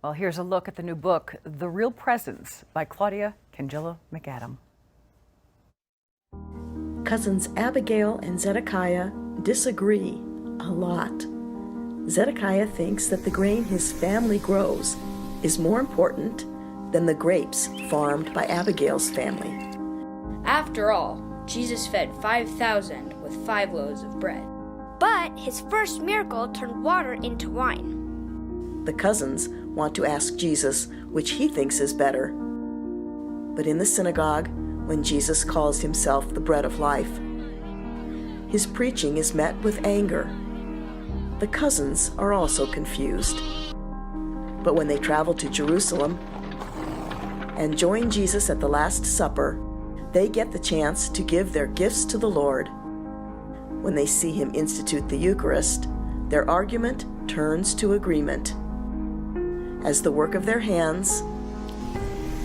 Well, here's a look at the new book, The Real Presence by Claudia Kangela McAdam. Cousins Abigail and Zedekiah disagree a lot. Zedekiah thinks that the grain his family grows is more important than the grapes farmed by Abigail's family. After all, Jesus fed 5,000 with 5 loaves of bread. But his first miracle turned water into wine. The cousins want to ask Jesus which he thinks is better. But in the synagogue, when Jesus calls himself the bread of life, his preaching is met with anger. The cousins are also confused. But when they travel to Jerusalem and join Jesus at the Last Supper, they get the chance to give their gifts to the Lord. When they see him institute the Eucharist, their argument turns to agreement, as the work of their hands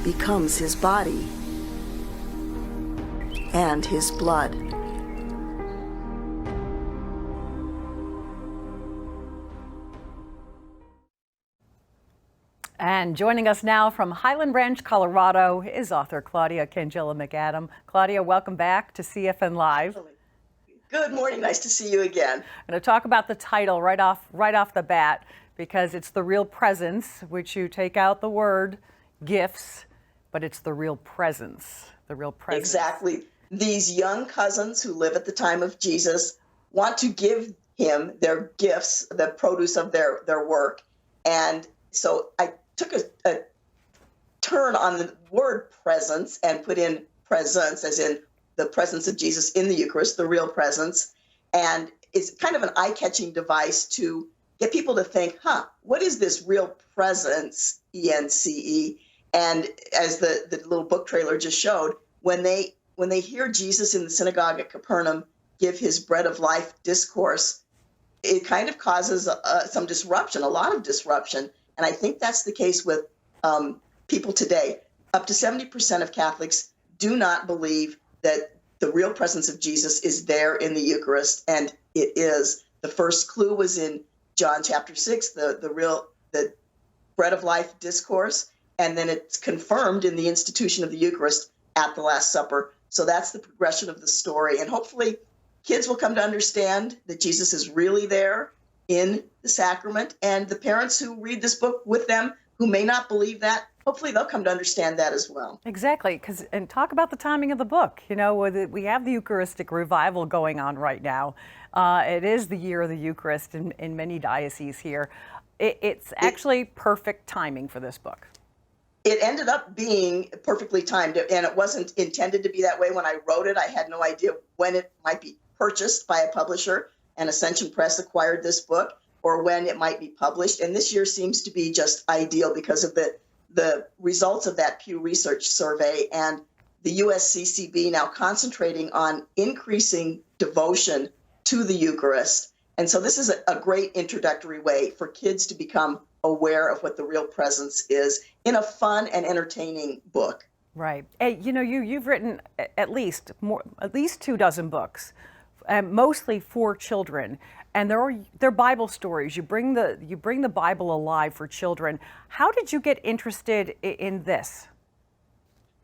becomes his body and his blood. And joining us now from Highland Ranch, Colorado, is author Claudia Kangela McAdam. Claudia, welcome back to CFN Live. Good morning. Nice to see you again. I'm going to talk about the title right off the bat, because it's the real presence, which you take out the word gifts, but it's the real presence, the real presence. Exactly. These young cousins who live at the time of Jesus want to give him their gifts, the produce of their work. And so I took a turn on the word presence and put in presence, as in the presence of Jesus in the Eucharist, the real presence. And it's kind of an eye-catching device to get people to think, what is this real presence, ENCE? And as the little book trailer just showed, when they hear Jesus in the synagogue at Capernaum give his bread of life discourse, it kind of causes some disruption, a lot of disruption. And I think that's the case with people today. Up to 70% of Catholics do not believe that the real presence of Jesus is there in the Eucharist, and it is. The first clue was in John chapter 6, the bread of life discourse, and then it's confirmed in the institution of the Eucharist at the Last Supper. So that's the progression of the story. And hopefully kids will come to understand that Jesus is really there in the sacrament. And the parents who read this book with them, who may not believe that, hopefully they'll come to understand that as well. Exactly, and talk about the timing of the book. You know, we have the Eucharistic revival going on right now. It is the year of the Eucharist in many dioceses here. It's actually perfect timing for this book. It ended up being perfectly timed, and it wasn't intended to be that way. When I wrote it, I had no idea when it might be purchased by a publisher, and Ascension Press acquired this book, or when it might be published. And this year seems to be just ideal because of the results of that Pew Research survey and the USCCB now concentrating on increasing devotion to the Eucharist. And so this is a great introductory way for kids to become aware of what the real presence is in a fun and entertaining book. Right. Hey, you know, you've written at least 24 books, mostly for children, and they're Bible stories. You bring the Bible alive for children. How did you get interested in this?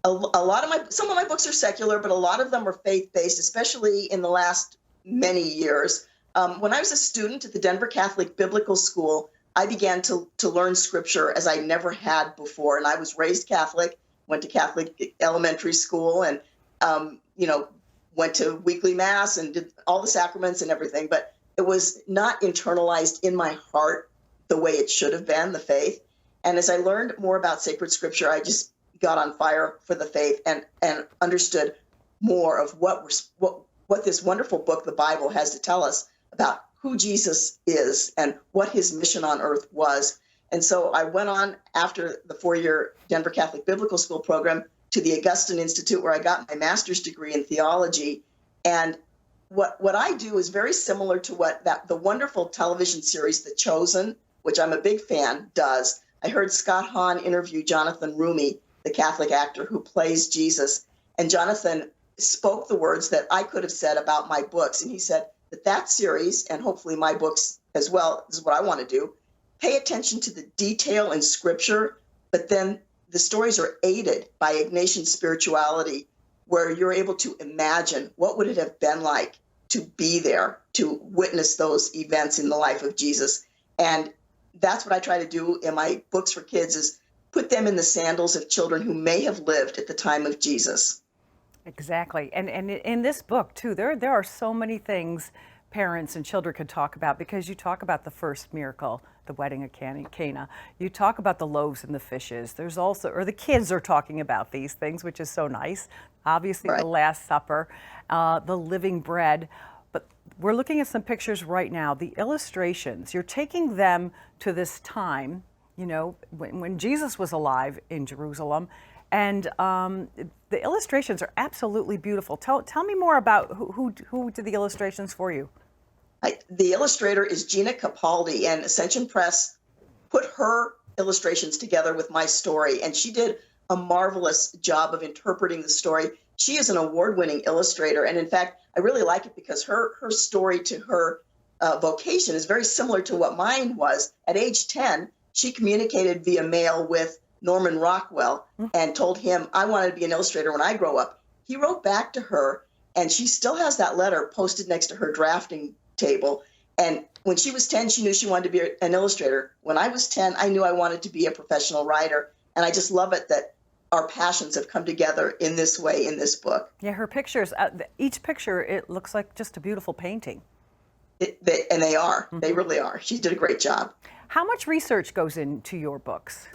Some of my books are secular, but a lot of them are faith-based, especially in the last many years. When I was a student at the Denver Catholic Biblical School, I began to learn scripture as I never had before. And I was raised Catholic, went to Catholic elementary school, and, went to weekly mass and did all the sacraments and everything. But it was not internalized in my heart the way it should have been, the faith. And as I learned more about sacred scripture, I just got on fire for the faith and understood more of what this wonderful book, the Bible, has to tell us about who Jesus is and what his mission on earth was. And so I went on after the 4-year Denver Catholic Biblical School program to the Augustine Institute, where I got my master's degree in theology. And what I do is very similar to what the wonderful television series, The Chosen, which I'm a big fan, does. I heard Scott Hahn interview Jonathan Rumi, the Catholic actor who plays Jesus. And Jonathan spoke the words that I could have said about my books. And he said that series, and hopefully my books as well, this is what I want to do, pay attention to the detail in Scripture, but then the stories are aided by Ignatian spirituality, where you're able to imagine what would it have been like to be there, to witness those events in the life of Jesus. And that's what I try to do in my books for kids, is put them in the sandals of children who may have lived at the time of Jesus. Exactly. And in this book, too, there are so many things parents and children could talk about, because you talk about the first miracle, the wedding of Cana. You talk about the loaves and the fishes. There's also, or the kids are talking about these things, which is so nice. Obviously, Right. the Last Supper, the living bread. But we're looking at some pictures right now. The illustrations, you're taking them to this time, you know, when Jesus was alive in Jerusalem. And the illustrations are absolutely beautiful. Tell me more about who did the illustrations for you. The illustrator is Gina Capaldi, and Ascension Press put her illustrations together with my story, and she did a marvelous job of interpreting the story. She is an award-winning illustrator, and in fact, I really like it because her story to her vocation is very similar to what mine was. At age 10, she communicated via mail with Norman Rockwell and told him, I wanted to be an illustrator when I grow up. He wrote back to her, and she still has that letter posted next to her drafting table. And when she was 10, she knew she wanted to be an illustrator. When I was 10, I knew I wanted to be a professional writer. And I just love it that our passions have come together in this way in this book. Yeah, her pictures, each picture, it looks like just a beautiful painting. And they are. They really are. She did a great job. How much research goes into your books?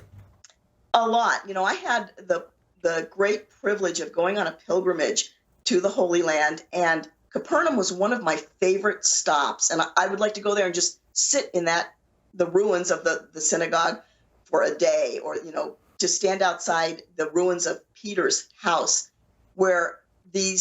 A lot. You know, I had the great privilege of going on a pilgrimage to the Holy Land, and Capernaum was one of my favorite stops. And I would like to go there and just sit in the ruins of the synagogue for a day, or, you know, to stand outside the ruins of Peter's house, where the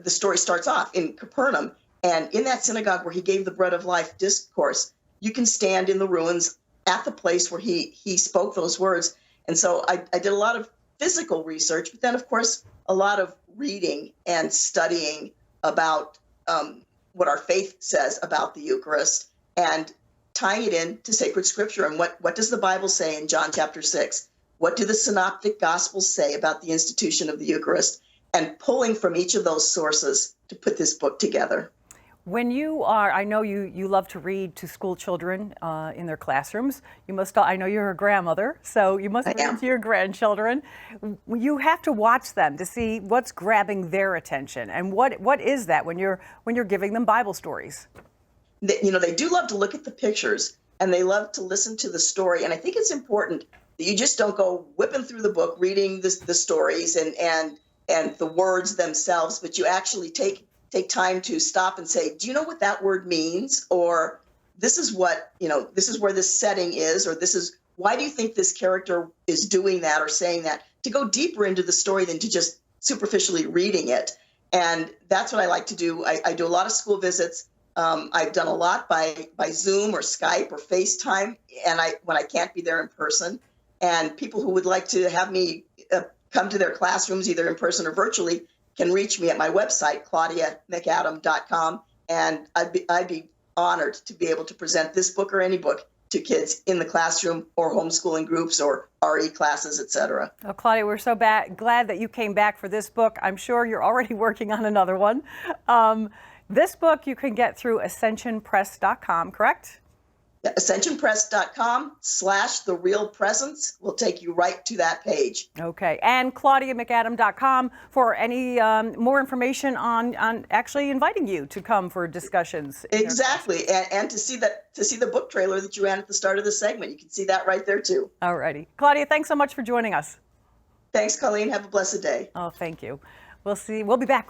story starts off in Capernaum. And in that synagogue where he gave the bread of life discourse, you can stand in the ruins at the place where he spoke those words. And so I did a lot of physical research, but then, of course, a lot of reading and studying about what our faith says about the Eucharist, and tying it into sacred scripture. And what does the Bible say in John chapter 6? What do the synoptic gospels say about the institution of the Eucharist? And pulling from each of those sources to put this book together. When you are, I know you love to read to school children in their classrooms. You must, I know you're a grandmother, so you must read to your grandchildren. You have to watch them to see what's grabbing their attention. And what is that when you're giving them Bible stories? They do love to look at the pictures, and they love to listen to the story. And I think it's important that you just don't go whipping through the book, reading the stories and the words themselves, but you actually take time to stop and say, do you know what that word means? Or this is what, this is where this setting is, or this is, why do you think this character is doing that or saying that? To go deeper into the story than to just superficially reading it. And that's what I like to do. I do a lot of school visits. I've done a lot by Zoom or Skype or FaceTime, and when I can't be there in person. And people who would like to have me come to their classrooms, either in person or virtually, can reach me at my website, claudiamcadam.com, and I'd be honored to be able to present this book or any book to kids in the classroom or homeschooling groups or RE classes, etc. Oh, Claudia, we're so glad that you came back for this book. I'm sure you're already working on another one. This book you can get through ascensionpress.com, correct? ascensionpress.com/therealpresence will take you right to that page. Okay, and claudiamcadam.com for any more information on actually inviting you to come for discussions. Exactly, and to see the book trailer that you ran at the start of the segment. You can see that right there too. All righty. Claudia, thanks so much for joining us. Thanks, Colleen. Have a blessed day. Oh, thank you. We'll be back.